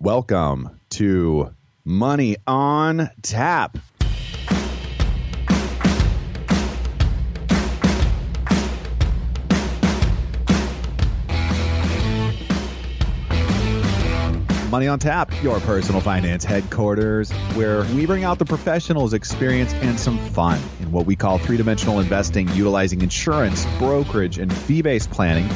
Welcome to Money on Tap. Money on Tap, your personal finance headquarters, where we bring out the professionals' experience and some fun in what we call three-dimensional investing, utilizing insurance, brokerage, and fee-based planning.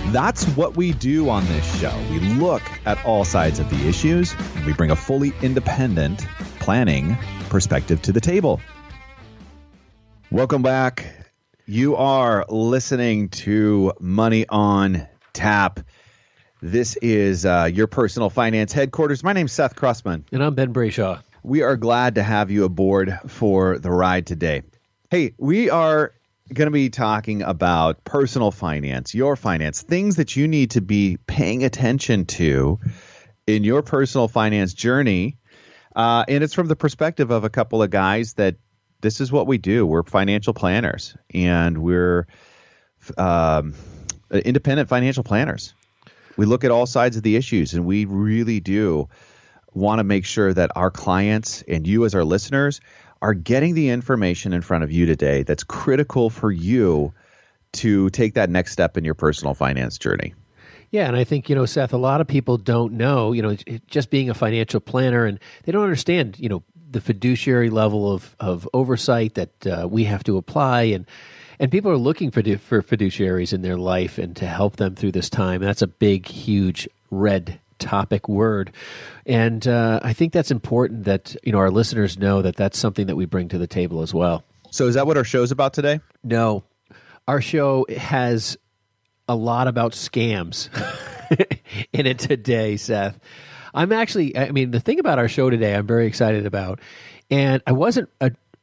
That's what we do on this show. We look at all sides of the issues, and we bring a fully independent planning perspective to the table. Welcome back. You are listening to Money on Tap. This is your personal finance headquarters. My name's Seth Crossman. And I'm Ben Brayshaw. We are glad to have you aboard for the ride today. Hey, we are going to be talking about personal finance, your finance, things that you need to be paying attention to in your personal finance journey. And it's from the perspective of a couple of guys that this is what we do. We're financial planners, and we're independent financial planners. We look at all sides of the issues, and we really do want to make sure that our clients and you as our listeners are getting the information in front of you today that's critical for you to take that next step in your personal finance journey. Yeah, and I think, Seth, a lot of people don't know, just being a financial planner, and they don't understand, the fiduciary level of oversight that we have to apply, and people are looking for fiduciaries in their life and to help them through this time. That's a big, huge red topic word. And I think that's important that, our listeners know that that's something that we bring to the table as well. So is that what our show's about today? No. Our show has a lot about scams in it today, Seth. The thing about our show today I'm very excited about, and I wasn't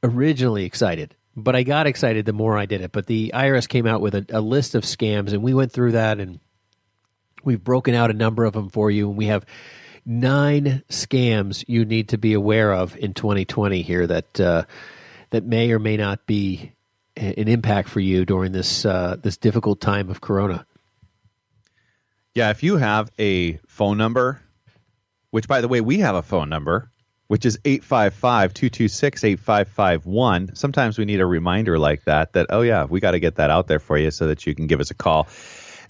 originally excited, but I got excited the more I did it. But the IRS came out with a list of scams, and we went through that, and we've broken out a number of them for you. And we have 9 scams you need to be aware of in 2020 here that may or may not be an impact for you during this difficult time of Corona. Yeah, if you have a phone number, which, by the way, we have a phone number, which is 855-226-8551. Sometimes we need a reminder like that, oh, yeah, we got to get that out there for you so that you can give us a call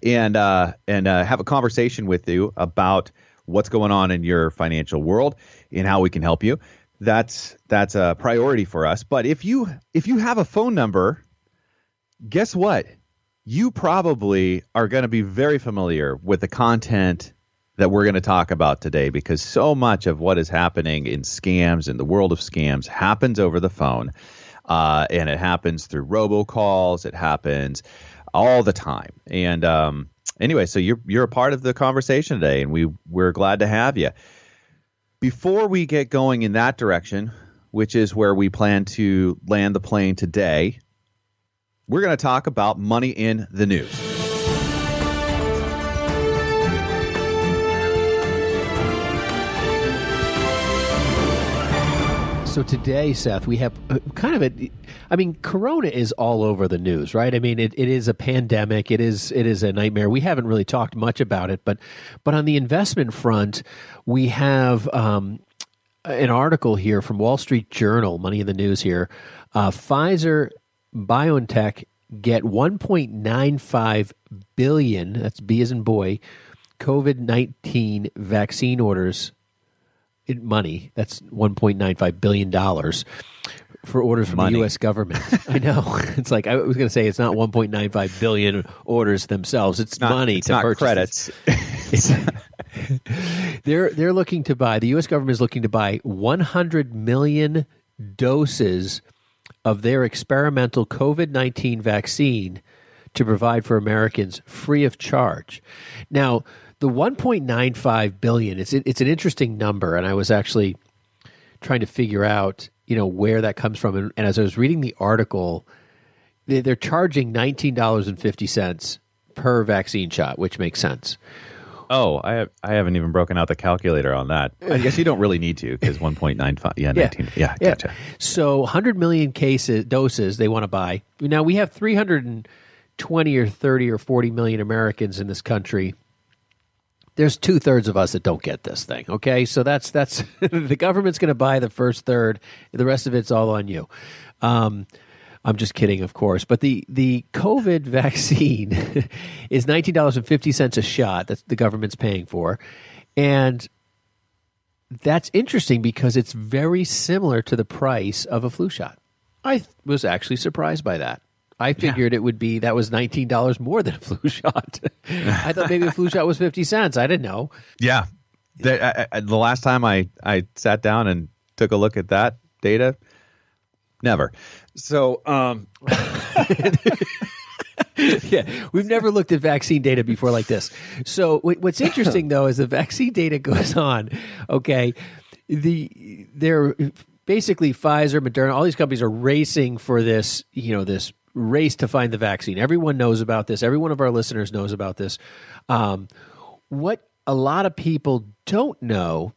and have a conversation with you about what's going on in your financial world and how we can help you. That's a priority for us. But if you have a phone number, guess what? You probably are going to be very familiar with the content that we're going to talk about today, because so much of what is happening in scams, in the world of scams, happens over the phone, and it happens through robocalls. It happens all the time. And anyway, so you're a part of the conversation today, and we're glad to have you. Before we get going in that direction, which is where we plan to land the plane today, we're going to talk about money in the news. So today, Seth, we have Corona is all over the news, right? It is a pandemic. It is a nightmare. We haven't really talked much about it, but on the investment front, we have an article here from Wall Street Journal, Money in the News here. Pfizer BioNTech get $1.95 billion, that's B as in boy, COVID-19 vaccine orders. Money, that's $1.95 billion for orders from the U.S. government. I know. It's like, I was going to say, it's not $1.95 billion orders themselves. It's money to purchase. It's not credits. They're looking to buy, the U.S. government is looking to buy 100 million doses of their experimental COVID-19 vaccine to provide for Americans free of charge. Now, the $1.95 billion, it's an interesting number, and I was actually trying to figure out, where that comes from. And as I was reading the article, they're charging $19.50 per vaccine shot, which makes sense. Oh, I haven't even broken out the calculator on that. I guess you don't really need to, because 1.95. Yeah, 19. Yeah, gotcha. So 100 million doses they want to buy. Now, we have 320 or 30 or 40 million Americans in this country. there's 2/3 of us that don't get this thing. Okay, so that's the government's going to buy the first third. The rest of it's all on you. I'm just kidding, of course. But the COVID vaccine is $19.50 a shot that the government's paying for, and that's interesting because it's very similar to the price of a flu shot. I was actually surprised by that. I figured it would be that was $19 more than a flu shot. I thought maybe a flu shot was 50 cents. I didn't know. Yeah. The last time I sat down and took a look at that data, never. So, yeah, we've never looked at vaccine data before like this. So what's interesting though is the vaccine data goes on. Okay, they're basically Pfizer, Moderna, all these companies are racing for this. This race to find the vaccine. Everyone knows about this. Every one of our listeners knows about this. What a lot of people don't know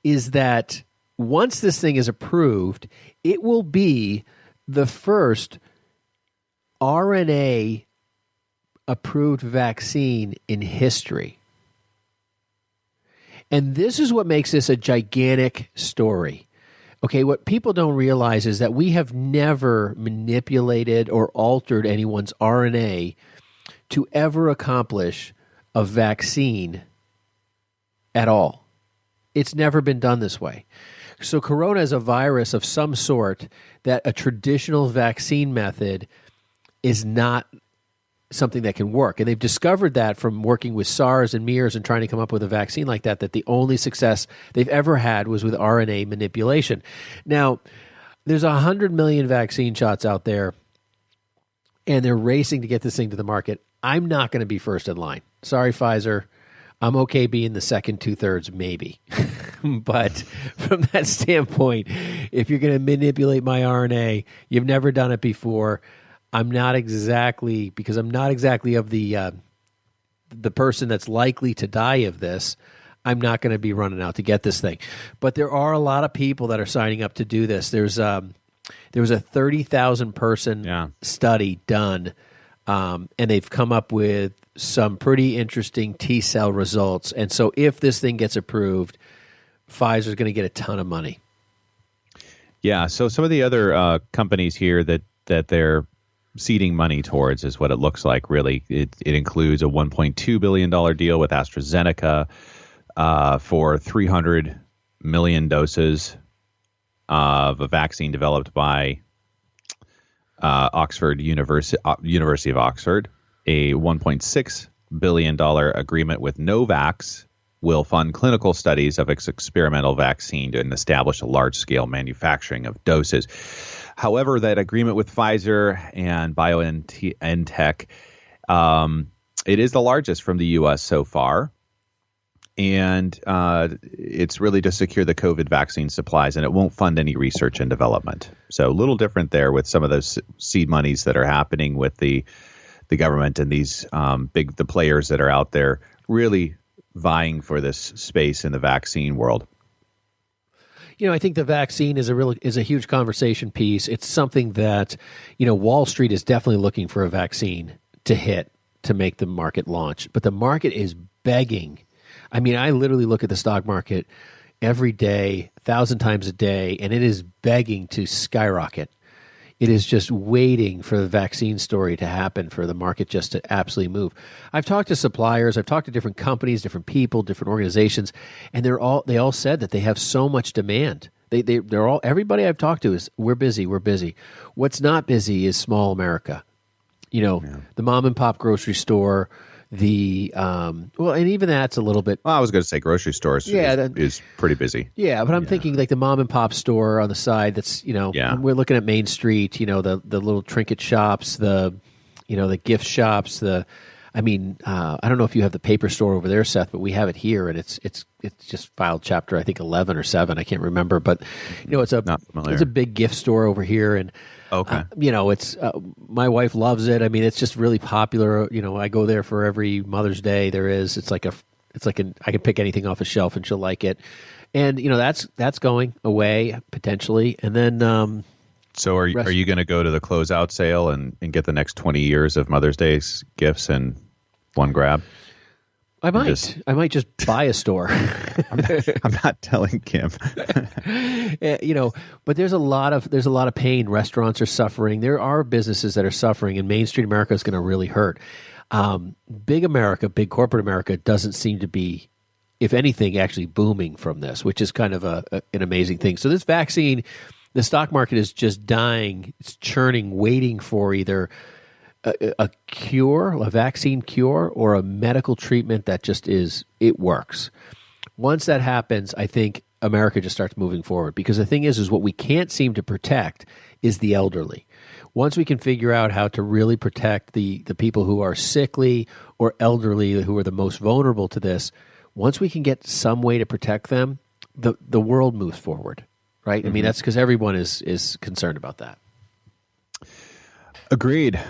is that once this thing is approved, it will be the first RNA approved vaccine in history. And this is what makes this a gigantic story. Okay, what people don't realize is that we have never manipulated or altered anyone's RNA to ever accomplish a vaccine at all. It's never been done this way. So corona is a virus of some sort that a traditional vaccine method is not something that can work. And they've discovered that from working with SARS and MERS and trying to come up with a vaccine like that the only success they've ever had was with RNA manipulation. Now, there's 100 million vaccine shots out there, and they're racing to get this thing to the market. I'm not going to be first in line. Sorry, Pfizer. I'm okay being the second 2/3, maybe. But from that standpoint, if you're going to manipulate my RNA, you've never done it before. I'm not exactly of the person that's likely to die of this. I'm not going to be running out to get this thing. But there are a lot of people that are signing up to do this. There was a 30,000 person study done, and they've come up with some pretty interesting T-cell results. And so if this thing gets approved, Pfizer's going to get a ton of money. Yeah, so some of the other companies here that they're seeding money towards is what it looks like, really. It includes a $1.2 billion deal with AstraZeneca for 300 million doses of a vaccine developed by University of Oxford. A $1.6 billion agreement with Novavax will fund clinical studies of its experimental vaccine to establish a large-scale manufacturing of doses. However, that agreement with Pfizer and BioNTech, it is the largest from the U.S. so far, and it's really to secure the COVID vaccine supplies, and it won't fund any research and development. So a little different there with some of those seed monies that are happening with the government and these the players that are out there really vying for this space in the vaccine world. I think the vaccine is a huge conversation piece. It's something that, Wall Street is definitely looking for a vaccine to hit to make the market launch. But the market is begging. I mean, I literally look at the stock market every day, 1,000 times a day, and it is begging to skyrocket. It is just waiting for the vaccine story to happen, for the market just to absolutely move. I've talked to suppliers, I've talked to different companies, different people, different organizations, and they all said that they have so much demand. Everybody I've talked to is we're busy. What's not busy is small America. The mom and pop grocery store, and even that's a little bit. Well, I was going to say grocery stores is pretty busy. Yeah, but I'm thinking like the mom and pop store on the side. That's we're looking at Main Street. The little trinket shops, the gift shops. I don't know if you have the paper store over there, Seth, but we have it here, and it's just filed chapter I think 11 or 7. I can't remember, but it's a big gift store over here, and. Okay. It's my wife loves it. I mean, it's just really popular. I go there for every Mother's Day there is. I can pick anything off a shelf and she'll like it. And that's going away potentially. And then so are you going to go to the closeout sale and get the next 20 years of Mother's Day gifts in one grab? I might just buy a store. I'm not telling Kim. But there's a lot of pain. Restaurants are suffering. There are businesses that are suffering, and Main Street America is going to really hurt. Big corporate America doesn't seem to be, if anything, actually booming from this, which is kind of an amazing thing. So this vaccine, the stock market is just dying. It's churning, waiting for either a cure, a vaccine cure, or a medical treatment that just it works. Once that happens, I think America just starts moving forward, because the thing is what we can't seem to protect is the elderly. Once we can figure out how to really protect the people who are sickly or elderly, who are the most vulnerable to this, once we can get some way to protect them, the world moves forward, right? Mm-hmm. I mean, that's because everyone is concerned about that. Agreed.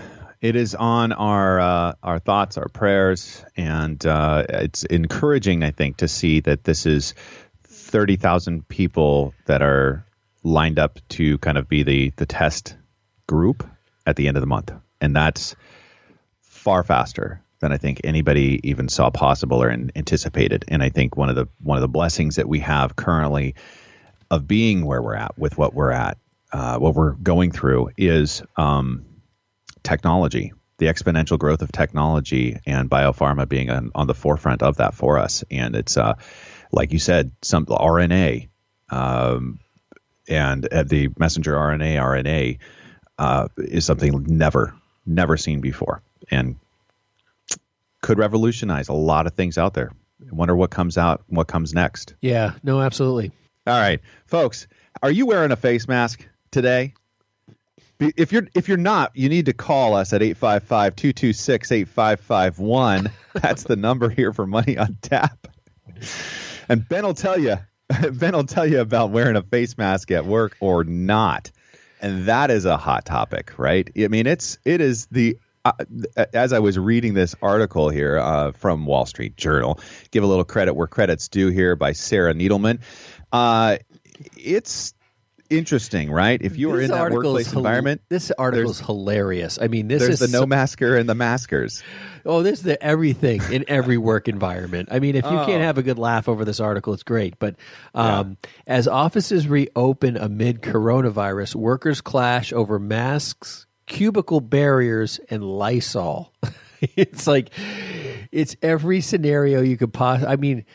It is on our thoughts, our prayers, and it's encouraging, I think, to see that this is 30,000 people that are lined up to kind of be the test group at the end of the month. And that's far faster than I think anybody even saw possible or anticipated. And I think one of the blessings that we have currently of being where we're at with what we're at, what we're going through is technology, the exponential growth of technology, and biopharma being on the forefront of that for us. And it's like you said, some RNA and the messenger RNA is something never seen before, and could revolutionize a lot of things out there. I wonder what comes next. Yeah, no, absolutely. All right, folks, are you wearing a face mask today? If you're not, you need to call us at 855-226-8551. That's the number here for Money on Tap. And Ben will tell you about wearing a face mask at work or not. And that is a hot topic, right? I mean, it is the as I was reading this article here from Wall Street Journal, give a little credit where credit's due here, by Sarah Needleman. It's interesting, right? If you are in that workplace environment, this article is hilarious. I mean, there's the no masker and the maskers. Oh, there's the everything in every work environment. I mean, if you can't have a good laugh over this article, it's great. But as offices reopen amid coronavirus, workers clash over masks, cubicle barriers, and Lysol. It's like, it's every scenario you could possibly. I mean,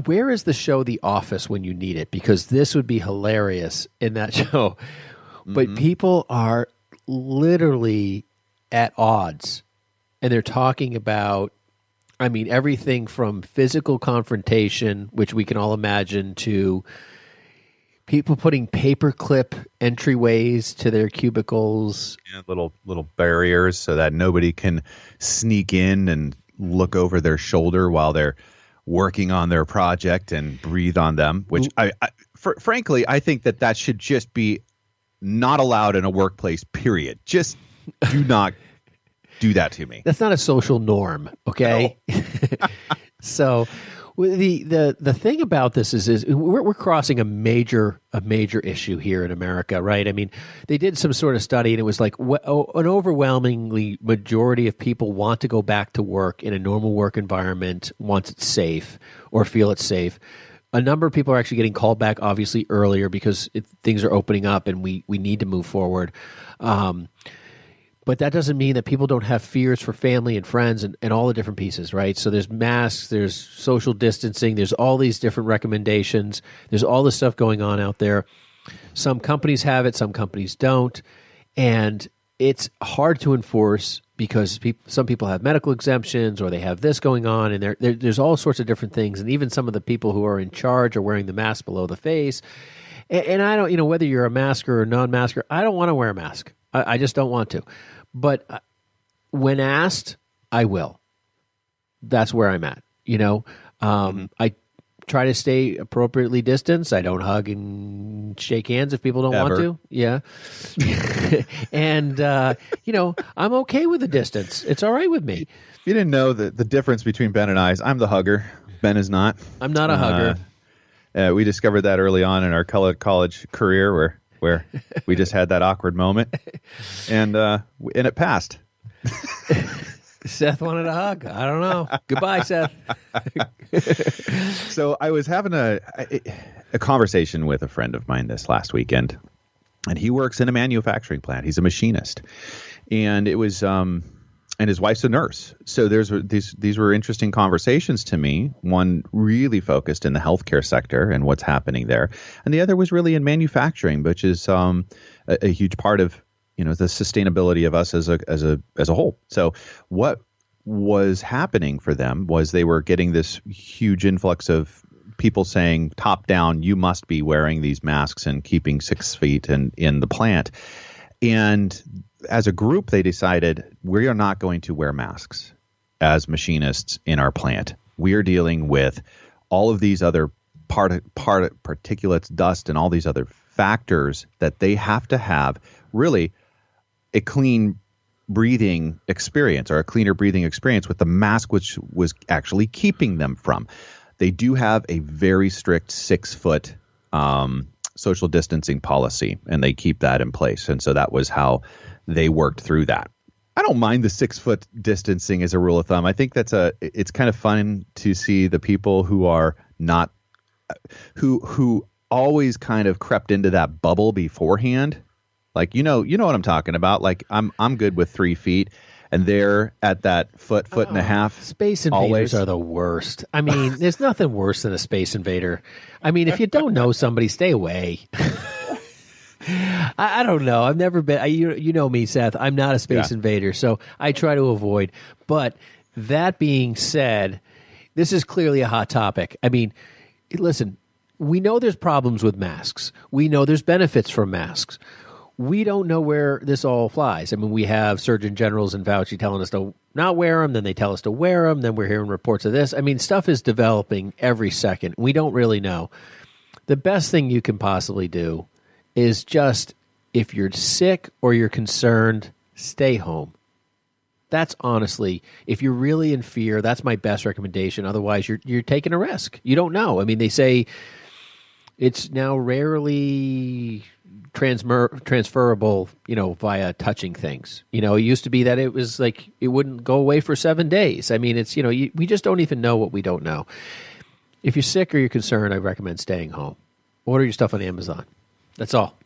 where is the show The Office when you need it? Because this would be hilarious in that show. But people are literally at odds. And they're talking about, I mean, everything from physical confrontation, which we can all imagine, to people putting paperclip entryways to their cubicles. Yeah, little barriers so that nobody can sneak in and look over their shoulder while they're working on their project and breathe on them, which frankly, I think that should just be not allowed in a workplace, period. Just do not do that to me. That's not a social norm, okay? No. So the thing about this is we're crossing a major issue here in America, right? I mean, they did some sort of study, and it was like an overwhelmingly majority of people want to go back to work in a normal work environment once it's safe or feel it's safe. A number of people are actually getting called back, obviously, earlier because things are opening up and we need to move forward. But that doesn't mean that people don't have fears for family and friends and all the different pieces, right? So there's masks, there's social distancing, there's all these different recommendations. There's all this stuff going on out there. Some companies have it, some companies don't. And it's hard to enforce because some people have medical exemptions or they have this going on, and there's all sorts of different things. And even some of the people who are in charge are wearing the mask below the face. And I don't, whether you're a masker or non-masker, I don't want to wear a mask. I just don't want to. But when asked, I will. That's where I'm at. I try to stay appropriately distanced. I don't hug and shake hands if people don't want to. Yeah. And, I'm okay with the distance. It's all right with me. If you didn't know the difference between Ben and I is I'm the hugger. Ben is not. I'm not a hugger. We discovered that early on in our college career where we just had that awkward moment, and it passed. Seth wanted a hug. I don't know. Goodbye, Seth. So I was having a conversation with a friend of mine this last weekend, and he works in a manufacturing plant. He's a machinist, and it was and his wife's a nurse. So these were interesting conversations to me. One really focused in the healthcare sector and what's happening there, and the other was really in manufacturing, which is a huge part of the sustainability of us as a whole. So what was happening for them was they were getting this huge influx of people saying top down, you must be wearing these masks and keeping 6 feet in the plant. And as a group, they decided we are not going to wear masks as machinists in our plant. We are dealing with all of these other particulates, dust, and all these other factors that they have to have really a clean breathing experience, or a cleaner breathing experience with the mask, which was actually keeping them from. They do have a very strict 6 foot social distancing policy, and they keep that in place. And so that was how they worked through that. I don't mind the 6 foot distancing as a rule of thumb. I think it's kind of fun to see the people who are not, who always kind of crept into that bubble beforehand. Like, you know what I'm talking about. Like I'm good with 3 feet, and they're at that foot and a half. Space invaders are the worst. I mean, there's nothing worse than a space invader. I mean, if you don't know somebody, stay away. I don't know. I've never been. You know me, Seth. I'm not a space invader, so I try to avoid. But that being said, this is clearly a hot topic. I mean, listen, we know there's problems with masks. We know there's benefits from masks. We don't know where this all flies. I mean, we have Surgeon Generals and Fauci telling us to not wear them, then they tell us to wear them, then we're hearing reports of this. I mean, stuff is developing every second. We don't really know. The best thing you can possibly do is just, if you're sick or you're concerned, stay home. That's honestly, if you're really in fear, that's my best recommendation. Otherwise, you're taking a risk. You don't know. I mean, they say it's now rarely transferable, via touching things. It used to be that it was like it wouldn't go away for 7 days. I mean, it's, we just don't even know what we don't know. If you're sick or you're concerned, I recommend staying home. Order your stuff on Amazon. That's all.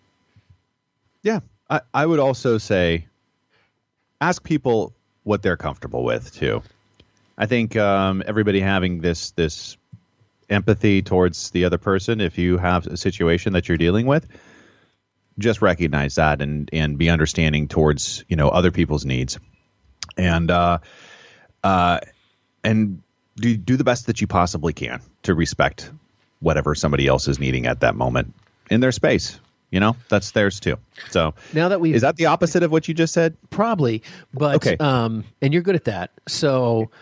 Yeah. I would also say ask people what they're comfortable with, too. I think everybody having this empathy towards the other person, if you have a situation that you're dealing with, just recognize that and be understanding towards, other people's needs, and do the best that you possibly can to respect whatever somebody else is needing at that moment in their space. That's theirs too. So now that is that the opposite of what you just said? Probably, but okay. And you're good at that. So,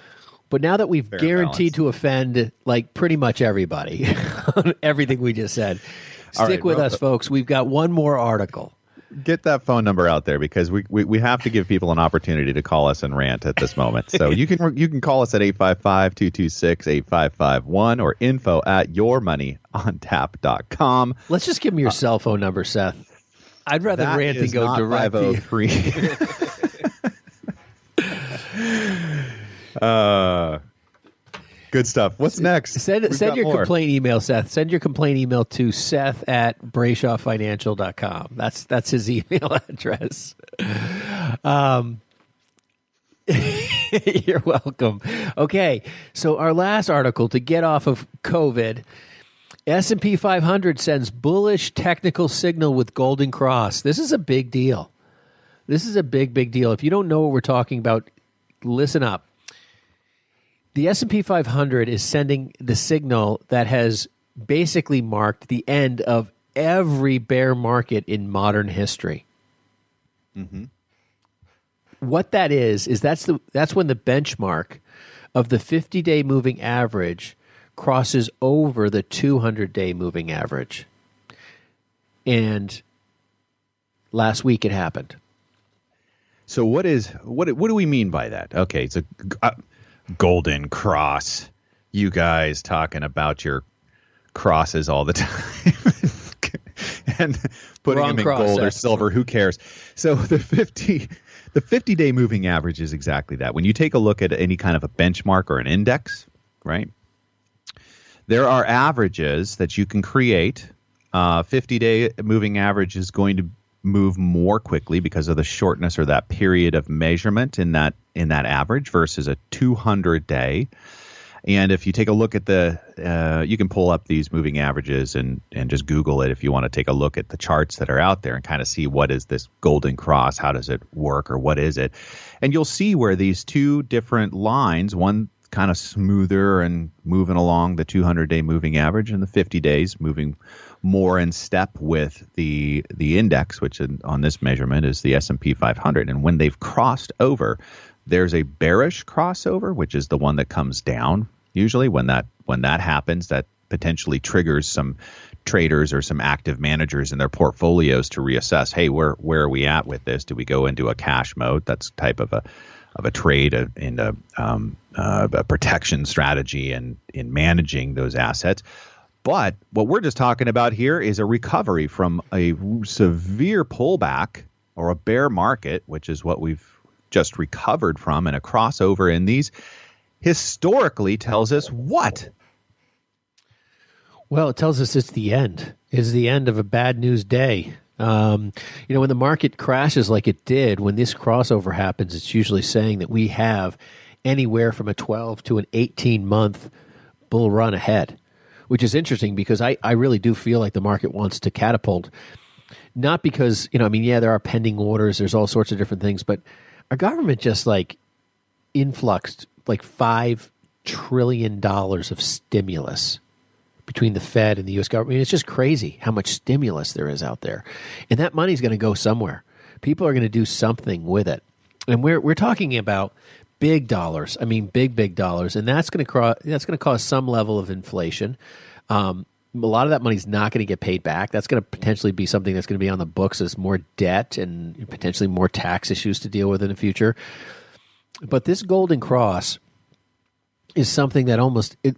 but now that we've Fair guaranteed balance. to offend like pretty much everybody on everything we just said. Stick with us, folks. We've got one more article. Get that phone number out there, because we have to give people an opportunity to call us and rant at this moment. So you can call us at 855-226-8551 or info@yourmoneyontap.com. Let's just give them your cell phone number, Seth. I'd rather That rant and is go not direct to you. 503. Good stuff. What's next? Send your complaint email, Seth. Send your complaint email to Seth@BrayshawFinancial.com. That's his email address. You're welcome. Okay, so our last article to get off of COVID, S&P 500 sends bullish technical signal with Golden Cross. This is a big deal. This is a big deal. If you don't know what we're talking about, listen up. The S&P 500 is sending the signal that has basically marked the end of every bear market in modern history. Mm-hmm. What that is that's when the benchmark of the 50-day moving average crosses over the 200-day moving average. And last week it happened. So what do we mean by that? Okay, so Golden Cross. You guys talking about your crosses all the time and putting Wrong them in cross, gold or Seth. silver. Who cares? So the The 50-day moving average is exactly that. When you take a look at any kind of a benchmark or an index, right, there are averages that you can create. 50-day moving average is going to move more quickly because of the shortness or that period of measurement in that average versus a 200-day. And if you take a look at you can pull up these moving averages and just Google it if you want to take a look at the charts that are out there and kind of see what is this golden cross, how does it work, or what is it? And you'll see where these two different lines, one kind of smoother and moving along the 200-day moving average, and the 50 days moving more in step with the index, which on this measurement is the S&P 500. And when they've crossed over, there's a bearish crossover, which is the one that comes down. Usually when that happens, that potentially triggers some traders or some active managers in their portfolios to reassess, hey, where are we at with this? Do we go into a cash mode? That's type of a trade in a protection strategy and in managing those assets. But what we're just talking about here is a recovery from a severe pullback or a bear market, which is what we've just recovered from, and a crossover in these historically tells us what? Well, it tells us it's the end. It's the end of a bad news day. When the market crashes like it did, when this crossover happens, it's usually saying that we have anywhere from a 12 to an 18-month bull run ahead, which is interesting because I really do feel like the market wants to catapult. Not because, there are pending orders, there's all sorts of different things, but our government just influxed $5 trillion of stimulus between the Fed and the U.S. government. It's just crazy how much stimulus there is out there. And that money's going to go somewhere. People are going to do something with it. And we're talking about big dollars. I mean, big dollars. And that's going to cause some level of inflation. A lot of that money's not going to get paid back. That's going to potentially be something that's going to be on the books as more debt and potentially more tax issues to deal with in the future. But this Golden Cross is something that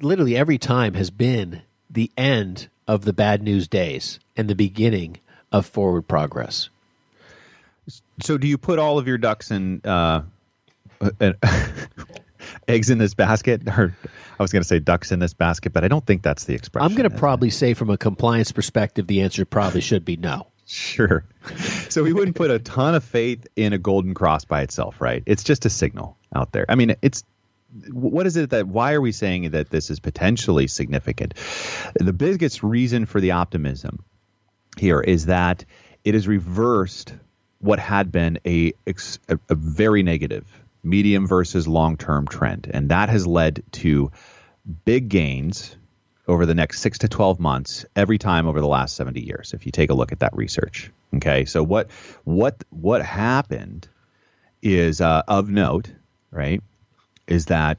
literally every time has been the end of the bad news days and the beginning of forward progress. So do you put all of your ducks in eggs in this basket? Or I was going to say ducks in this basket, but I don't think that's the expression. I'm going to probably say from a compliance perspective, the answer probably should be no. Sure. So we wouldn't put a ton of faith in a golden cross by itself, right? It's just a signal out there. I mean, what is it why are we saying that this is potentially significant? The biggest reason for the optimism here is that it has reversed what had been a very negative medium versus long-term trend. And that has led to big gains over the next 6 to 12 months every time over the last 70 years, if you take a look at that research. Okay, so what happened is of note, right, is that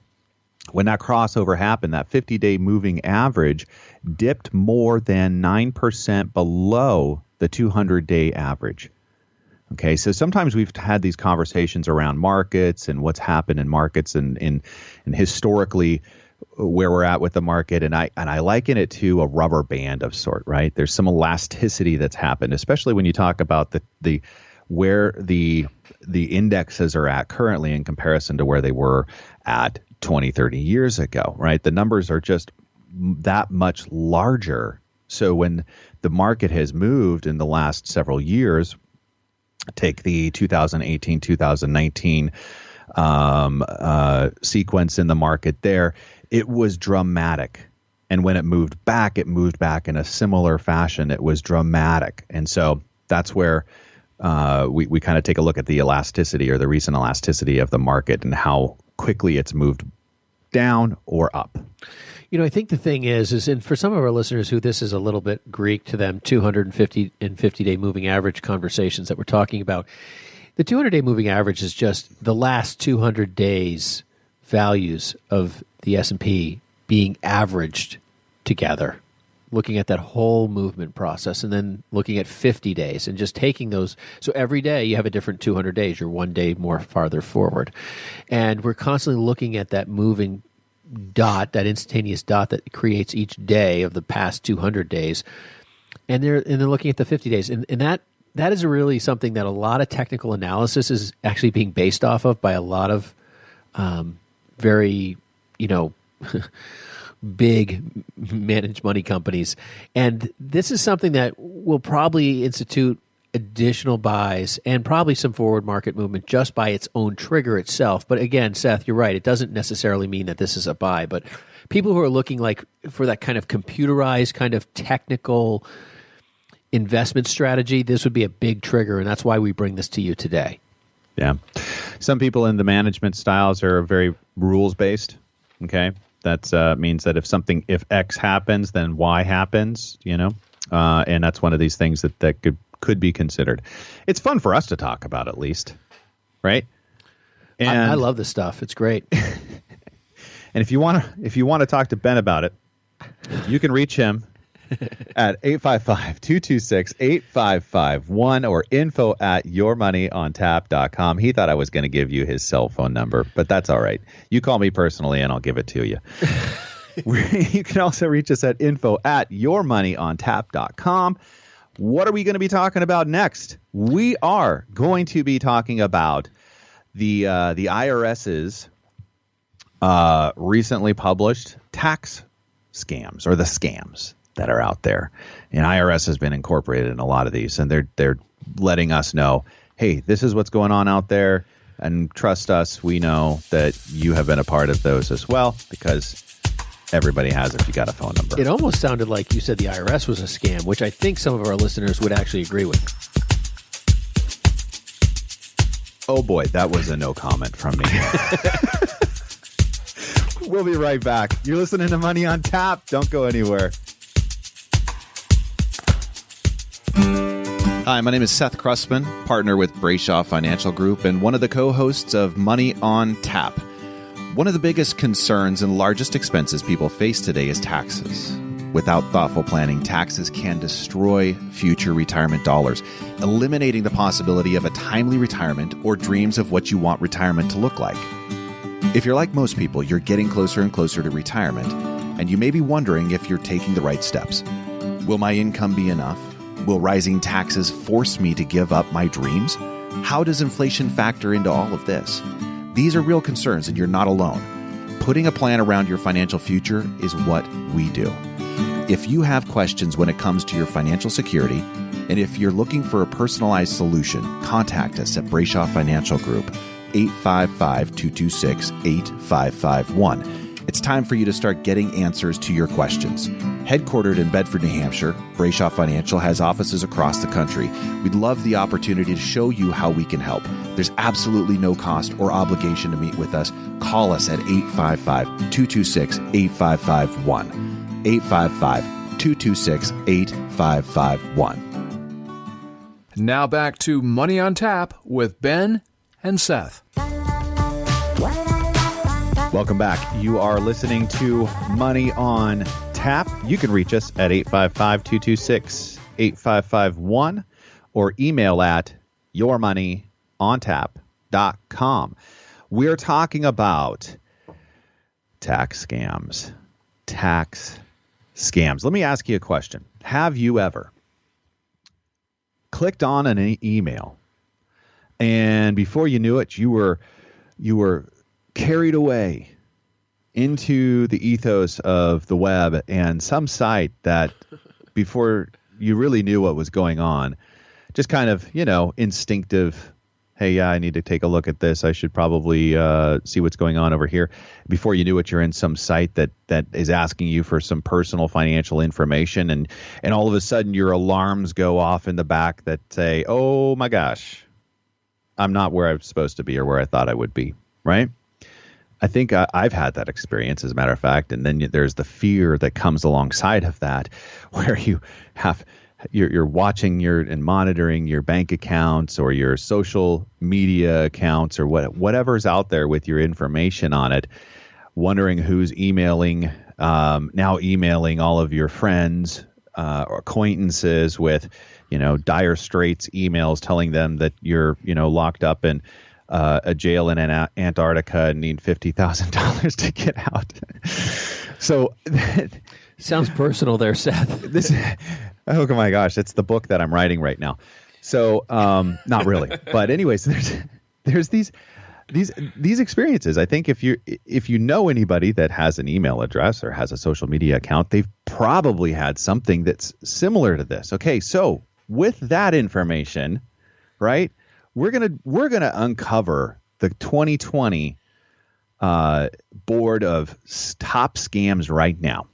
when that crossover happened, that 50-day moving average dipped more than 9% below the 200-day average. Okay, so sometimes we've had these conversations around markets and what's happened in markets and historically where we're at with the market, and I liken it to a rubber band of sort, right? There's some elasticity that's happened, especially when you talk about where the indexes are at currently in comparison to where they were at 20, 30 years ago, right? The numbers are just that much larger. So when the market has moved in the last several years, take the 2018, 2019 sequence in the market there, it was dramatic. And when it moved back in a similar fashion. It was dramatic. And so that's where we kind of take a look at the elasticity or the recent elasticity of the market and how quickly it's moved down or up. I think the thing is, and for some of our listeners who this is a little bit Greek to them, 250 and 50-day moving average conversations that we're talking about, the 200-day moving average is just the last 200 days values of the S&P being averaged together, looking at that whole movement process, and then looking at 50 days and just taking those. So every day you have a different 200 days. You're one day more farther forward. And we're constantly looking at that moving dot, that instantaneous dot that creates each day of the past 200 days. And they're looking at the 50 days. And that that is really something that a lot of technical analysis is actually being based off of by a lot of very, big managed money companies. And this is something that will probably institute additional buys and probably some forward market movement just by its own trigger itself. But again, Seth, you're right. It doesn't necessarily mean that this is a buy, but people who are looking like for that kind of computerized, kind of technical investment strategy, this would be a big trigger. And that's why we bring this to you today. Yeah. Some people in the management styles are very rules-based. Okay. That means that if X happens, then Y happens, and that's one of these things that could be considered. It's fun for us to talk about, at least, right? And I love this stuff. It's great. And if you want to talk to Ben about it, you can reach him at 855-226-8551 or info@yourmoneyontap.com. He thought I was going to give you his cell phone number, but that's all right. You call me personally and I'll give it to you. You can also reach us at info@yourmoneyontap.com. What are we going to be talking about next? We are going to be talking about the IRS's recently published tax scams, or the scams that are out there. And IRS has been incorporated in a lot of these, and they're letting us know, hey, this is what's going on out there, and trust us, we know that you have been a part of those as well, because everybody has if you got a phone number. It almost sounded like you said the IRS was a scam, which I think some of our listeners would actually agree with. Oh boy, that was a no comment from me. We'll be right back. You're listening to Money on Tap. Don't go anywhere. Hi, my name is Seth Crustman, partner with Brayshaw Financial Group and one of the co-hosts of Money on Tap. One of the biggest concerns and largest expenses people face today is taxes. Without thoughtful planning, taxes can destroy future retirement dollars, eliminating the possibility of a timely retirement or dreams of what you want retirement to look like. If you're like most people, you're getting closer and closer to retirement, and you may be wondering if you're taking the right steps. Will my income be enough? Will rising taxes force me to give up my dreams? How does inflation factor into all of this? These are real concerns, and you're not alone. Putting a plan around your financial future is what we do. If you have questions when it comes to your financial security, and if you're looking for a personalized solution, contact us at Brayshaw Financial Group, 855-226-8551. It's time for you to start getting answers to your questions. Headquartered in Bedford, New Hampshire, Brayshaw Financial has offices across the country. We'd love the opportunity to show you how we can help. There's absolutely no cost or obligation to meet with us. Call us at 855-226-8551. 855-226-8551. Now back to Money on Tap with Ben and Seth. Welcome back. You are listening to Money on Tap. You can reach us at 855-226-8551 or email at yourmoneyontap.com. We're talking about tax scams. Tax scams. Let me ask you a question. Have you ever clicked on an email and before you knew it, you were carried away into the ethos of the web and some site that before you really knew what was going on, just kind of, instinctive, hey, yeah, I need to take a look at this. I should probably see what's going on over here. Before you knew it, you're in some site that is asking you for some personal financial information. And all of a sudden your alarms go off in the back that say, oh my gosh, I'm not where I'm supposed to be or where I thought I would be. Right? I think I've had that experience, as a matter of fact, and then there's the fear that comes alongside of that, where you're watching and monitoring your bank accounts or your social media accounts or whatever's out there with your information on it, wondering who's emailing all of your friends or acquaintances with dire straits emails telling them that you're locked up in a jail in Antarctica and need $50,000 to get out. So sounds personal there, Seth. Oh my gosh, it's the book that I'm writing right now. So not really, but anyways, there's these experiences. I think if you know anybody that has an email address or has a social media account, they've probably had something that's similar to this. Okay, so with that information, right, we're gonna uncover the 2020 board of top scams right now.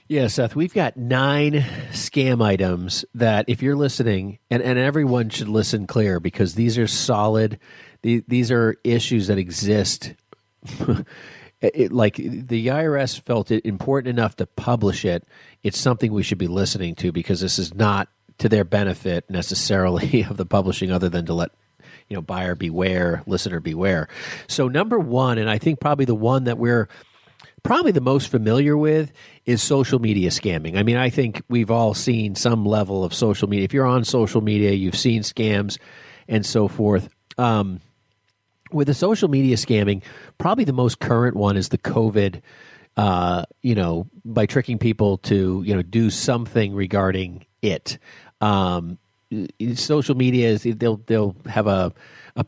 Yeah, Seth, we've got 9 scam items that if you're listening, and everyone should listen clear because these are solid. These are issues that exist. Like the IRS felt it important enough to publish it. It's something we should be listening to because this is not to their benefit necessarily of the publishing other than to let buyer beware, listener beware. So number 1, and I think probably the one that we're probably the most familiar with is social media scamming. I mean, I think we've all seen some level of social media. If you're on social media, you've seen scams and so forth. With the social media scamming, probably the most current one is the COVID, by tricking people to, do something regarding it. Social media is they'll have a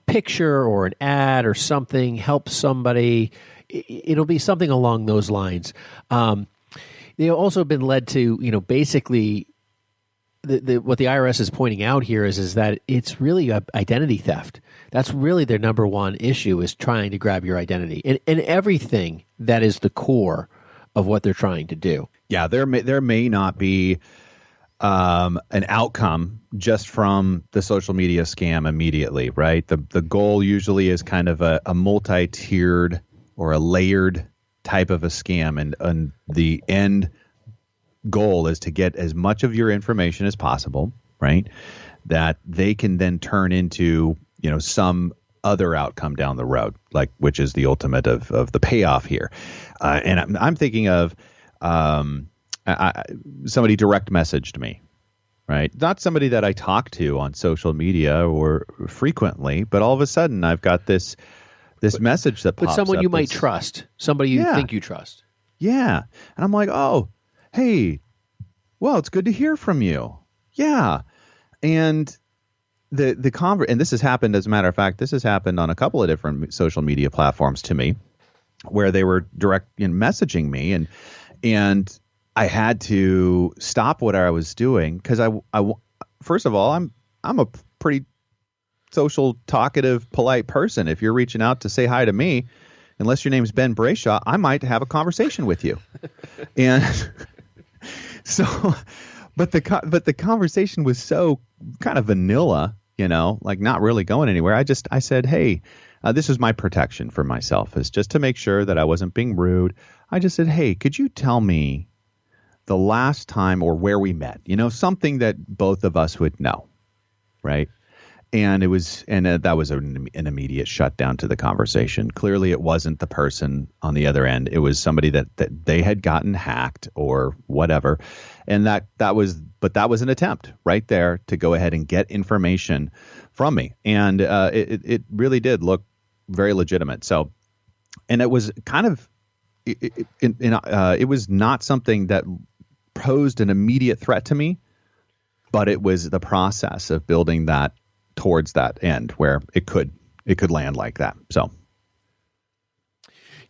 picture or an ad or something, help somebody. It'll be something along those lines. They've also been led to, basically what the IRS is pointing out here is that it's really identity theft. That's really their number one issue is trying to grab your identity and everything that is the core of what they're trying to do. Yeah, there may not be an outcome just from the social media scam immediately, right? The goal usually is kind of a multi-tiered or a layered type of a scam, and the end goal is to get as much of your information as possible, right? That they can then turn into, some other outcome down the road, like which is the ultimate of the payoff here. And I'm thinking of somebody direct messaged me, right? Not somebody that I talk to on social media or frequently, but all of a sudden I've got this message that pops up. But someone you might trust, somebody you think you trust. Yeah. And I'm like, oh, hey, well, it's good to hear from you. Yeah. And and this has happened, as a matter of fact, this has happened on a couple of different social media platforms to me where they were direct messaging me and I had to stop what I was doing because I first of all, I'm a pretty social, talkative, polite person. If you're reaching out to say hi to me, unless your name's Ben Brayshaw, I might have a conversation with you. And so, but the conversation was so kind of vanilla, like not really going anywhere. I said, hey, this is my protection for myself, is just to make sure that I wasn't being rude. I just said, hey, could you tell me the last time or where we met? Something that both of us would know, right? And that was an immediate shutdown to the conversation. Clearly, it wasn't the person on the other end. It was somebody that they had gotten hacked or whatever, and that was an attempt right there to go ahead and get information from me, and it really did look very legitimate. So, and it was kind of it was not something that posed an immediate threat to me, but it was the process of building that towards that end where it could land like that. So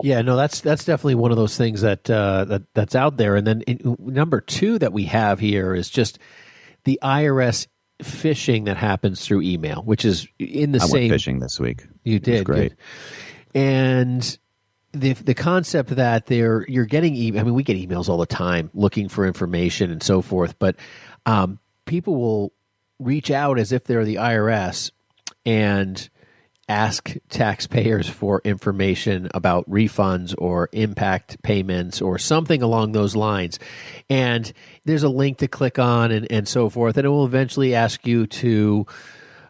yeah, no, that's definitely one of those things that's out there. And then number 2 that we have here is just the IRS phishing that happens through email, which is in the same. I went fishing this week. You did, great. Good. And the concept that you're getting email. I mean, we get emails all the time looking for information and so forth, but people will reach out as if they're the IRS and ask taxpayers for information about refunds or impact payments or something along those lines. And there's a link to click on and so forth. And it will eventually ask you to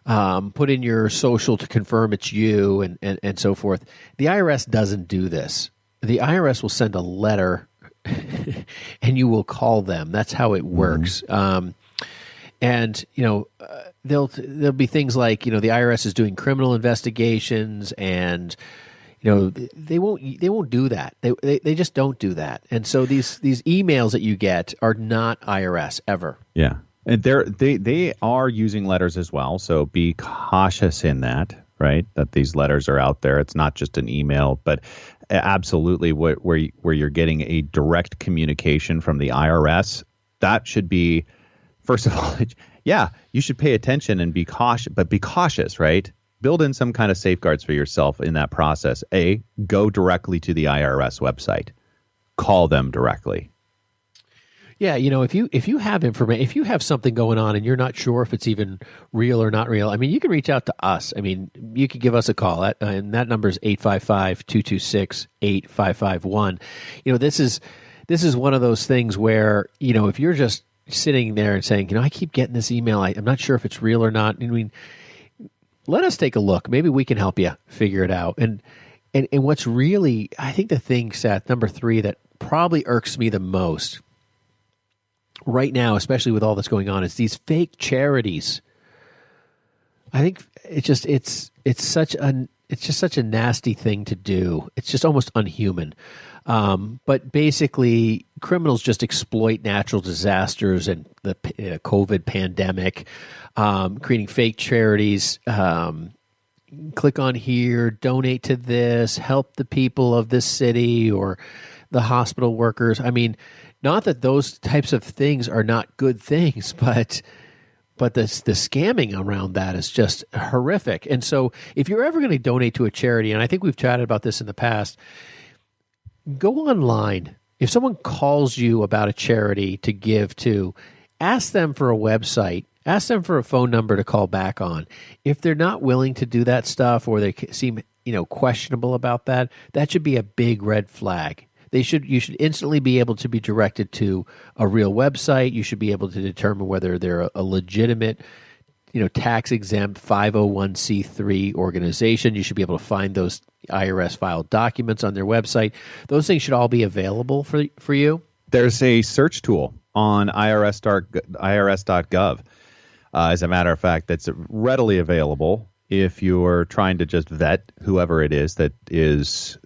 put in your social to confirm it's you and so forth. The IRS doesn't do this. The IRS will send a letter and you will call them. That's how it works. Mm-hmm. And, there'll be things like, the IRS is doing criminal investigations and, they won't do that. They just don't do that. And so these emails that you get are not IRS ever. Yeah. And they are using letters as well, so be cautious in that, right? That these letters are out there. It's not just an email, but absolutely where you're getting a direct communication from the IRS. That should be, first of all, yeah, you should pay attention and be cautious, but be cautious, right? Build in some kind of safeguards for yourself in that process. Go directly to the IRS website. Call them directly. Yeah, if you have information, if you have something going on and you're not sure if it's even real or not real, I mean, you can reach out to us. I mean, you could give us a call, and that number is 855-226-8551. This is one of those things where, if you're just sitting there and saying, I keep getting this email, I'm not sure if it's real or not. I mean, let us take a look. Maybe we can help you figure it out. And what's really, I think the thing, Seth, number 3, that probably irks me the most right now, especially with all that's going on, is these fake charities. I think it's just such a nasty thing to do. It's just almost unhuman. But basically, criminals just exploit natural disasters and the COVID pandemic, creating fake charities. Click on here, donate to this, help the people of this city or the hospital workers. I mean, not that those types of things are not good things, but the scamming around that is just horrific. And so if you're ever going to donate to a charity, and I think we've chatted about this in the past, go online. If someone calls you about a charity to give to, ask them for a website, ask them for a phone number to call back on. If they're not willing to do that stuff or they seem, questionable about that, that should be a big red flag. You should instantly be able to be directed to a real website. You should be able to determine whether they're a legitimate, tax-exempt 501c3 organization. You should be able to find those IRS filed documents on their website. Those things should all be available for you. There's a search tool on irs.gov. As a matter of fact, that's readily available if you're trying to just vet whoever it is that is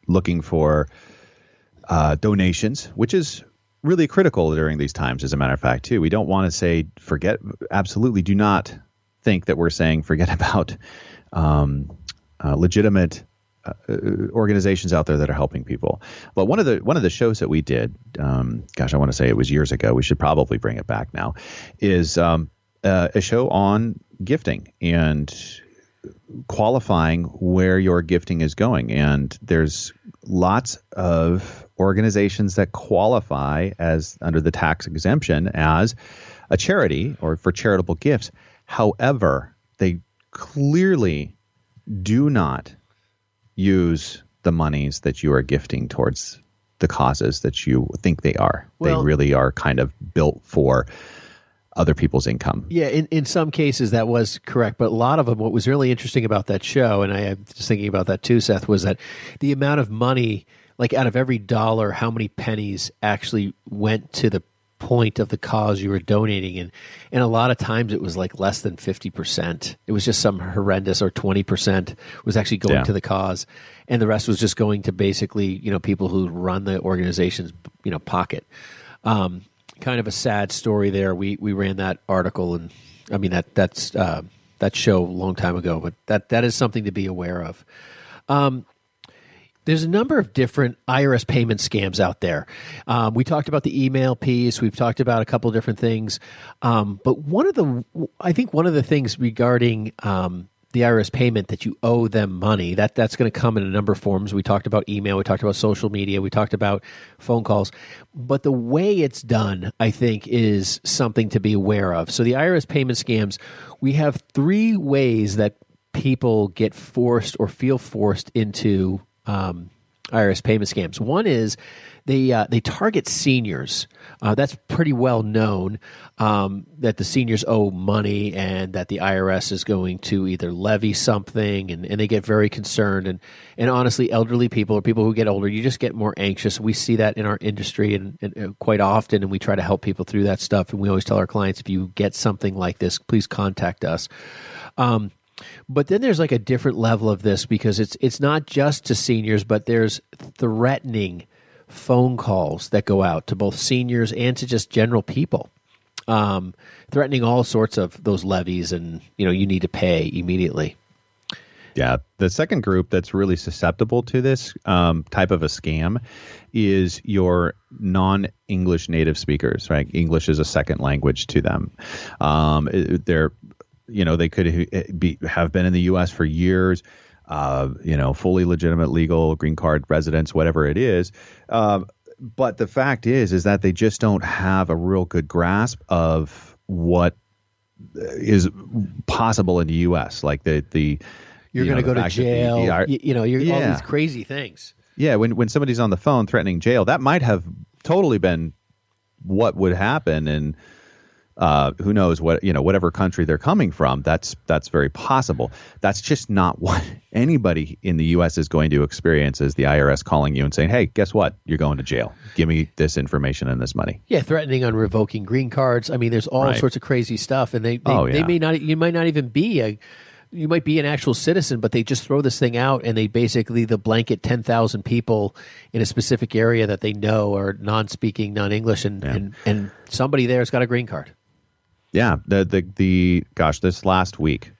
looking for donations, which is really critical during these times, as a matter of fact, too. We don't want to say absolutely do not think that we're saying forget about legitimate organizations out there that are helping people. But one of the shows that we did, I want to say it was years ago, we should probably bring it back now, is a show on gifting and qualifying where your gifting is going. And there's lots of organizations that qualify as under the tax exemption as a charity or for charitable gifts. However, they clearly do not use the monies that you are gifting towards the causes that you think they are. Well, they really are kind of built for other people's income. Yeah, in some cases that was correct, but a lot of them, what was really interesting about that show, and I am just thinking about that too, Seth, was that the amount of money, like out of every dollar, how many pennies actually went to the point of the cause you were donating, and a lot of times it was like less than 50%. It was just some horrendous, or 20% was actually going to the cause, and the rest was just going to basically, people who run the organization's, pocket. Kind of a sad story there. We ran that article, and I mean that's that show a long time ago, but that is something to be aware of. There's a number of different IRS payment scams out there. We talked about the email piece. We've talked about a couple of different things. But I think one of the things regarding the IRS payment that you owe them money, that's going to come in a number of forms. We talked about email. We talked about social media. We talked about phone calls. But the way it's done, I think, is something to be aware of. So the IRS payment scams, we have 3 ways that people get forced or feel forced into IRS payment scams. One is they target seniors. That's pretty well known that the seniors owe money and that the IRS is going to either levy something, and they get very concerned. And honestly, elderly people or people who get older, you just get more anxious. We see that in our industry and quite often, and we try to help people through that stuff. And we always tell our clients, if you get something like this, please contact us. But then there's like a different level of this, because it's not just to seniors, but there's threatening phone calls that go out to both seniors and to just general people. threatening all sorts of those levies, and you need to pay immediately. Yeah, the second group that's really susceptible to this type of a scam is your non-English native speakers. Right, English is a second language to them. They could have been in the U.S. for years. Fully legitimate, legal green card residents, whatever it is. But the fact is that they just don't have a real good grasp of what is possible in the U.S. Like the you're going to go to jail. All these crazy things. Yeah, when somebody's on the phone threatening jail, that might have totally been what would happen, and who knows what whatever country they're coming from. That's very possible. That's just not what anybody in the U.S. is going to experience. Is the IRS calling you and saying, "Hey, guess what? You're going to jail. Give me this information and this money." Yeah, threatening on revoking green cards. I mean, there's all sorts of crazy stuff, and they may not. You might not even be you might be an actual citizen, but they just throw this thing out, and they basically blanket 10,000 people in a specific area that they know are non-speaking, non-English, and somebody there has got a green card. Yeah, this last week,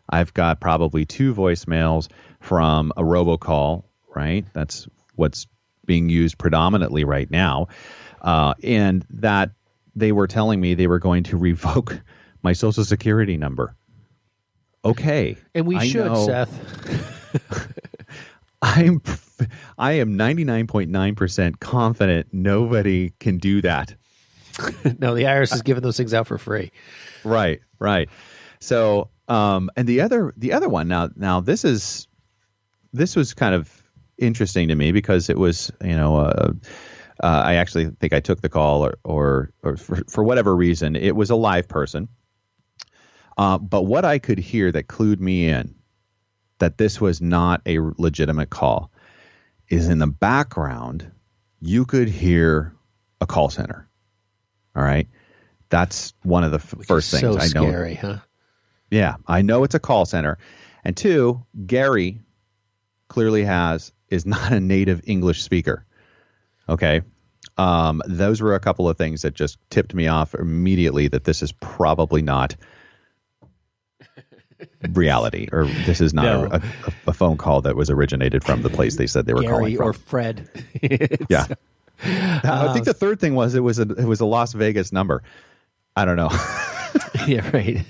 I've got probably 2 voicemails from a robocall. Right, that's what's being used predominantly right now, and that they were telling me they were going to revoke my Social Security number. Okay. And we should, Seth. I am 99.9% confident nobody can do that. No, the IRS is giving those things out for free. Right. So, and the other one now this was kind of interesting to me because it was, I actually think I took the call or for whatever reason, it was a live person. But what I could hear that clued me in that this was not a legitimate call is in the background, you could hear a call center. All right. That's one of the first things I know. So scary, huh? Yeah, I know it's a call center. And 2, Gary clearly is not a native English speaker. Okay. Those were a couple of things that just tipped me off immediately that this is probably not reality, or this is not a phone call that was originated from the place they said they were calling from. Or Fred. Yeah. I think the third thing was it was a Las Vegas number. I don't know. Yeah, right.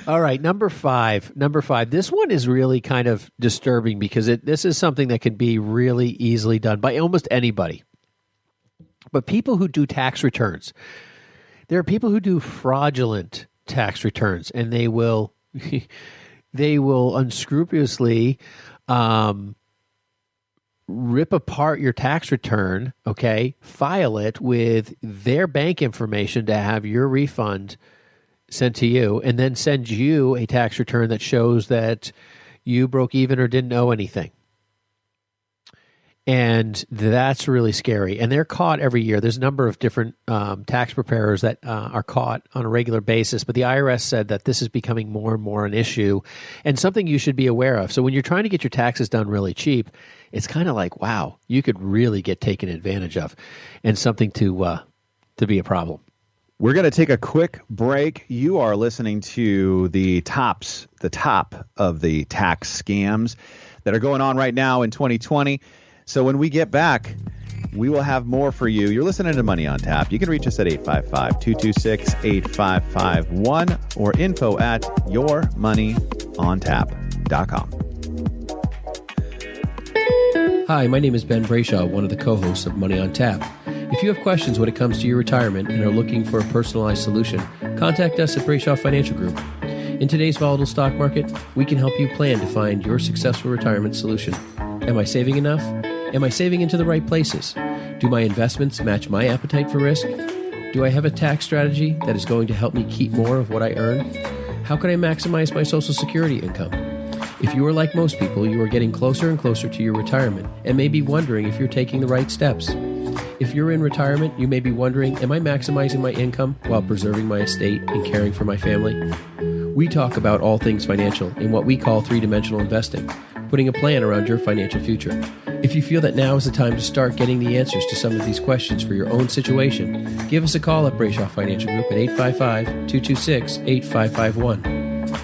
All right, number five. This one is really kind of disturbing because this is something that can be really easily done by almost anybody. But people who do tax returns, there are people who do fraudulent tax returns, and they will unscrupulously rip apart your tax return, okay, file it with their bank information to have your refund sent to you, and then send you a tax return that shows that you broke even or didn't owe anything. And that's really scary. And they're caught every year. There's a number of different tax preparers that are caught on a regular basis. But the IRS said that this is becoming more and more an issue and something you should be aware of. So when you're trying to get your taxes done really cheap, it's kind of like, wow, you could really get taken advantage of, and something to be a problem. We're going to take a quick break. You are listening to the top of the tax scams that are going on right now in 2020. So when we get back, we will have more for you. You're listening to Money on Tap. You can reach us at 855-226-8551 or info@yourmoneyontap.com. Hi, my name is Ben Brayshaw, one of the co-hosts of Money on Tap. If you have questions when it comes to your retirement and are looking for a personalized solution, contact us at Brayshaw Financial Group. In today's volatile stock market, we can help you plan to find your successful retirement solution. Am I saving enough? Am I saving into the right places? Do my investments match my appetite for risk? Do I have a tax strategy that is going to help me keep more of what I earn? How can I maximize my Social Security income? If you are like most people, you are getting closer and closer to your retirement and may be wondering if you're taking the right steps. If you're in retirement, you may be wondering, am I maximizing my income while preserving my estate and caring for my family? We talk about all things financial in what we call three-dimensional investing, putting a plan around your financial future. If you feel that now is the time to start getting the answers to some of these questions for your own situation, give us a call at Brayshaw Financial Group at 855-226-8551.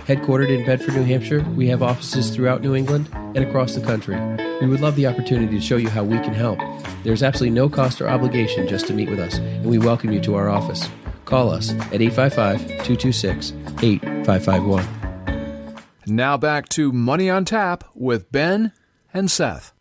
Headquartered in Bedford, New Hampshire, we have offices throughout New England and across the country. We would love the opportunity to show you how we can help. There's absolutely no cost or obligation just to meet with us, and we welcome you to our office. Call us at 855-226-8551. Now back to Money on Tap with Ben and Seth.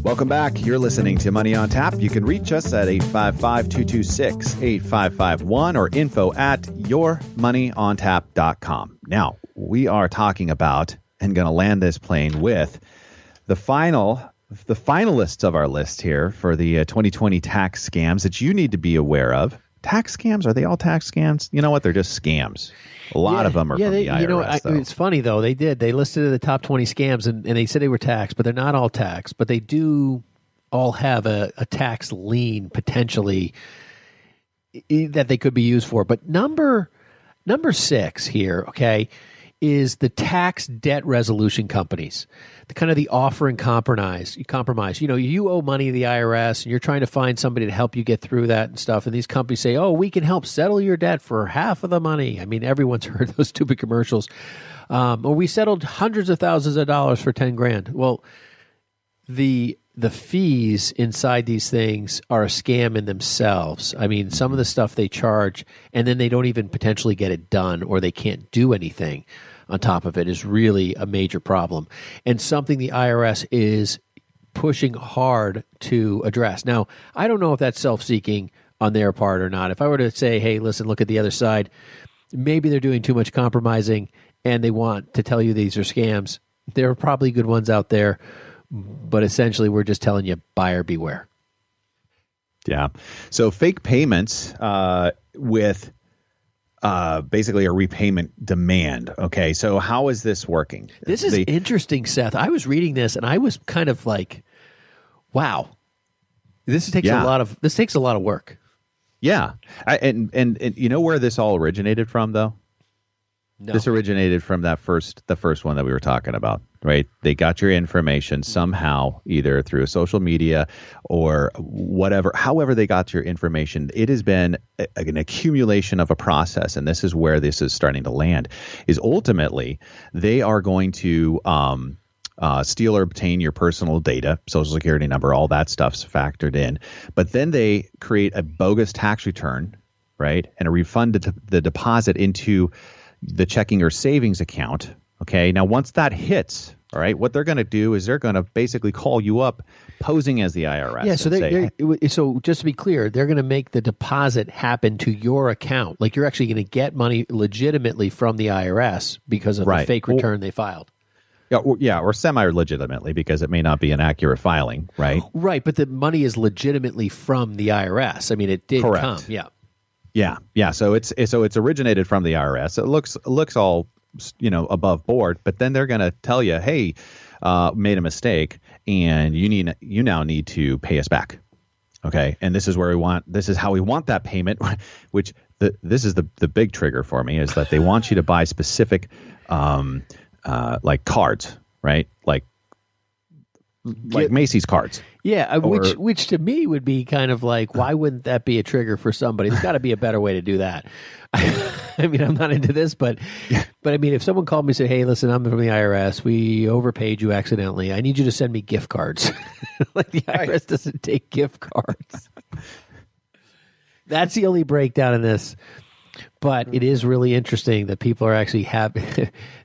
Welcome back. You're listening to Money on Tap. You can reach us at 855-226-8551 or info@yourmoneyontap.com. Now, we are talking about and going to land this plane with the finalists of our list here for the 2020 tax scams that you need to be aware of. Tax scams? Are they all tax scams? You know what? They're just scams. A lot of them are from the IRS. It's funny, though. They listed in the top 20 scams, and they said they were tax, but they're not all tax. But they do all have a tax lien, potentially, that they could be used for. But number 6 here, okay, is the tax debt resolution companies. The offer and compromise. You owe money to the IRS, and you're trying to find somebody to help you get through that and stuff. And these companies say, "Oh, we can help settle your debt for half of the money." I mean, everyone's heard those stupid commercials. Or we settled hundreds of thousands of dollars for $10,000. Well, the fees inside these things are a scam in themselves. I mean, some of the stuff they charge, and then they don't even potentially get it done, or they can't do anything on top of it, is really a major problem, and something the IRS is pushing hard to address. Now, I don't know if that's self-seeking on their part or not. If I were to say, hey, listen, look at the other side, maybe they're doing too much compromising and they want to tell you these are scams. There are probably good ones out there, but essentially we're just telling you, buyer beware. Yeah. So fake payments with basically a repayment demand. Okay, so how is this working? This is interesting, Seth. I was reading this and I was kind of like, wow, this takes a lot of work. Yeah, and you know where this all originated from, though? No. This originated from the first one that we were talking about, right? They got your information somehow, either through social media or whatever. However they got your information, it has been an accumulation of a process, and this is where this is starting to land. Is ultimately they are going to steal or obtain your personal data, social security number, all that stuff's factored in, but then they create a bogus tax return, right, and a refund the deposit into the checking or savings account. Okay. Now, once that hits, all right, what they're going to do is they're going to basically call you up posing as the IRS. Yeah. So just to be clear, they're going to make the deposit happen to your account. Like you're actually going to get money legitimately from the IRS because of the fake return they filed. Yeah, or semi-legitimately, because it may not be an accurate filing, right? Right, but the money is legitimately from the IRS. I mean, it did come. Yeah. Yeah. So it's originated from the IRS. It looks all, above board, but then they're going to tell you, hey, made a mistake, and you now need to pay us back. Okay, and this is how we want that payment. Which this is the big trigger for me, is that they want you to buy specific like cards, right? Like Macy's cards. Yeah, which to me would be kind of like, why wouldn't that be a trigger for somebody? There's got to be a better way to do that. I mean, I'm not into this, but I mean, if someone called me and said, hey, listen, I'm from the IRS. We overpaid you accidentally. I need you to send me gift cards. Like the IRS doesn't take gift cards. That's the only breakdown in this. But it is really interesting that people are actually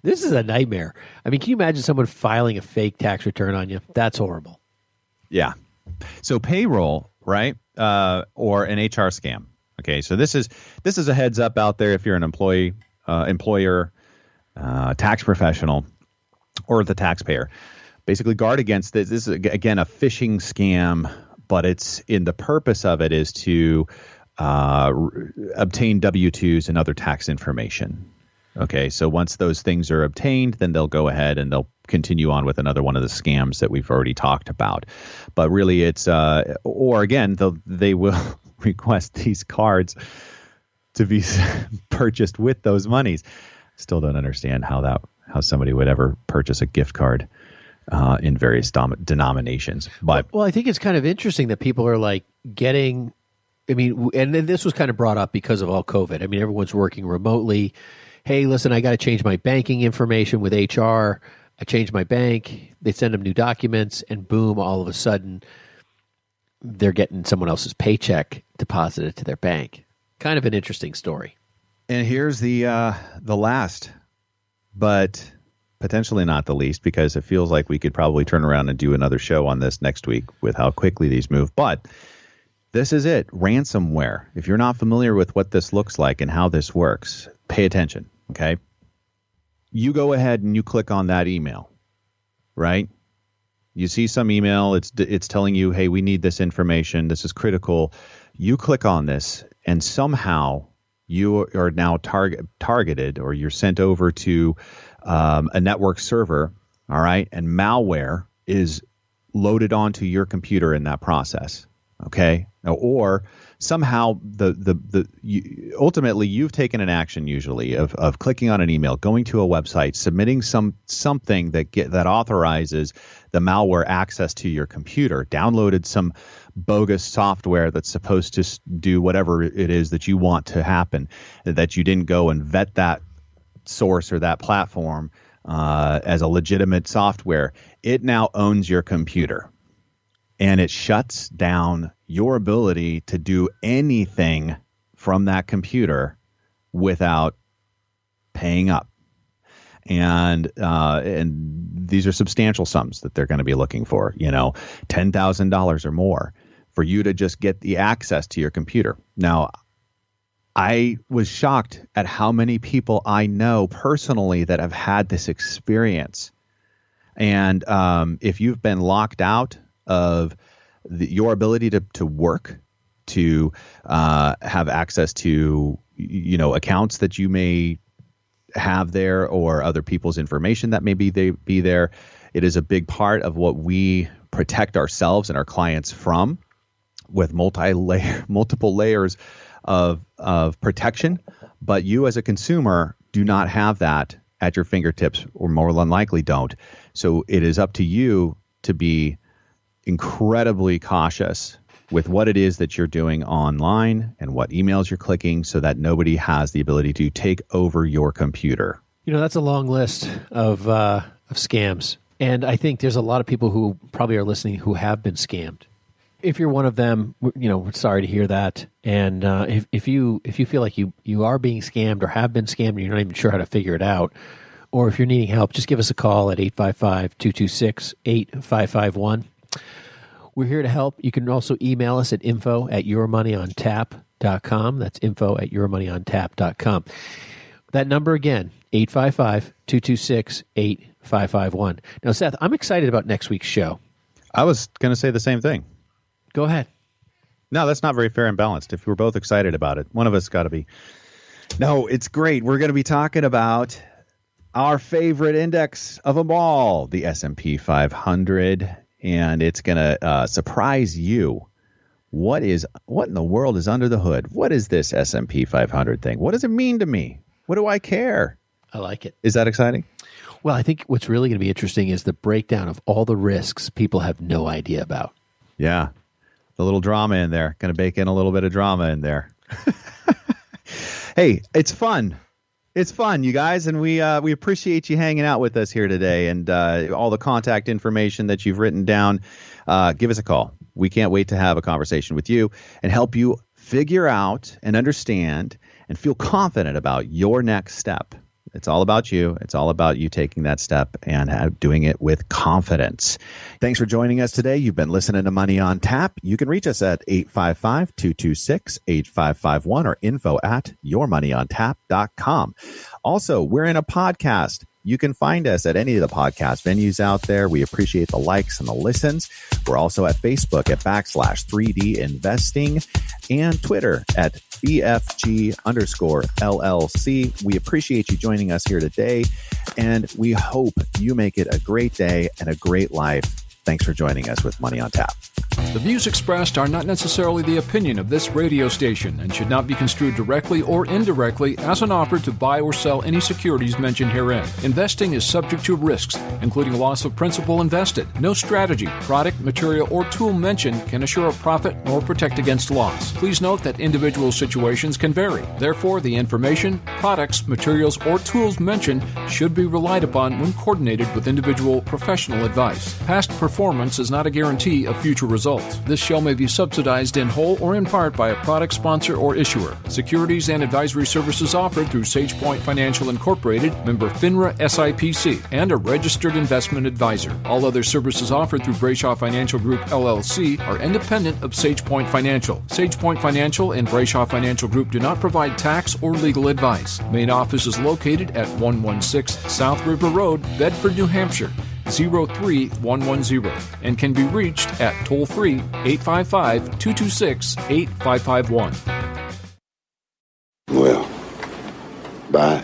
this is a nightmare. I mean, can you imagine someone filing a fake tax return on you? That's horrible. Yeah. So payroll, right? Or an HR scam. Okay. So this is a heads up out there if you're an employer, tax professional, or the taxpayer. Basically guard against this. This is, again, a phishing scam, but the purpose of it is to obtain W-2s and other tax information. Okay, so once those things are obtained, then they'll go ahead and they'll continue on with another one of the scams that we've already talked about. But really it's, or again, they will request these cards to be purchased with those monies. Still don't understand how how somebody would ever purchase a gift card in various denominations. But well, I think it's kind of interesting that people are like getting. I mean, and this was kind of brought up because of all COVID. I mean, everyone's working remotely. Hey, listen, I got to change my banking information with HR. I change my bank. They send them new documents, and boom, all of a sudden, they're getting someone else's paycheck deposited to their bank. Kind of an interesting story. And here's the last, but potentially not the least, because it feels like we could probably turn around and do another show on this next week with how quickly these move. But this is it. Ransomware. If you're not familiar with what this looks like and how this works, pay attention, okay? You go ahead and you click on that email, right? You see some email, it's telling you, hey, we need this information. This is critical. You click on this, and somehow you are now targeted, or you're sent over to a network server, all right? And malware is loaded onto your computer in that process, okay? Or somehow ultimately you've taken an action usually of clicking on an email, going to a website, submitting something that authorizes the malware access to your computer, downloaded some bogus software that's supposed to do whatever it is that you want to happen, that you didn't go and vet that source or that platform as a legitimate software. It now owns your computer, and it shuts down your ability to do anything from that computer without paying up. And these are substantial sums that they're going to be looking for, $10,000 or more for you to just get the access to your computer. Now, I was shocked at how many people I know personally that have had this experience. And if you've been locked out of your ability to work, to have access to, accounts that you may have there, or other people's information that maybe they be there, it is a big part of what we protect ourselves and our clients from, with multiple layers of protection. But you as a consumer do not have that at your fingertips, or more than likely don't. So it is up to you to be incredibly cautious with what it is that you're doing online and what emails you're clicking, so that nobody has the ability to take over your computer. That's a long list of scams. And I think there's a lot of people who probably are listening who have been scammed. If you're one of them, we're sorry to hear that. And if you feel like you are being scammed or have been scammed and you're not even sure how to figure it out, or if you're needing help, just give us a call at 855-226-8551. We're here to help. You can also email us at info@yourmoneyontap.com. That's info@yourmoneyontap.com. That number again, 855-226-8551. Now, Seth, I'm excited about next week's show. I was going to say the same thing. Go ahead. No, that's not very fair and balanced. If we're both excited about it, one of us got to be. No, it's great. We're going to be talking about our favorite index of them all, the S&P 500. And it's going to surprise you. What in the world is under the hood? What is this S&P 500 thing? What does it mean to me? What do I care? I like it. Is that exciting? Well, I think what's really going to be interesting is the breakdown of all the risks people have no idea about. Yeah. The little drama in there. Going to bake in a little bit of drama in there. Hey, it's fun. It's fun, you guys, and we appreciate you hanging out with us here today, and all the contact information that you've written down. Give us a call. We can't wait to have a conversation with you and help you figure out and understand and feel confident about your next step. It's all about you. It's all about you taking that step and doing it with confidence. Thanks for joining us today. You've been listening to Money on Tap. You can reach us at 855-226-8551 or info@yourmoneyontap.com. Also, we're in a podcast. You can find us at any of the podcast venues out there. We appreciate the likes and the listens. We're also at Facebook at /3D Investing and Twitter at BFG_LLC. We appreciate you joining us here today, and we hope you make it a great day and a great life. Thanks for joining us with Money on Tap. The views expressed are not necessarily the opinion of this radio station and should not be construed directly or indirectly as an offer to buy or sell any securities mentioned herein. Investing is subject to risks, including loss of principal invested. No strategy, product, material, or tool mentioned can assure a profit nor protect against loss. Please note that individual situations can vary. Therefore, the information, products, materials, or tools mentioned should be relied upon when coordinated with individual professional advice. Past performance is not a guarantee of future results. This show may be subsidized in whole or in part by a product sponsor or issuer. Securities and advisory services offered through SagePoint Financial Incorporated, member FINRA SIPC, and a registered investment advisor. All other services offered through Brayshaw Financial Group LLC are independent of SagePoint Financial. SagePoint Financial and Brayshaw Financial Group do not provide tax or legal advice. Main office is located at 116 South River Road, Bedford, New Hampshire, 03110, and can be reached at toll-free 855-226-8551. Well, bye.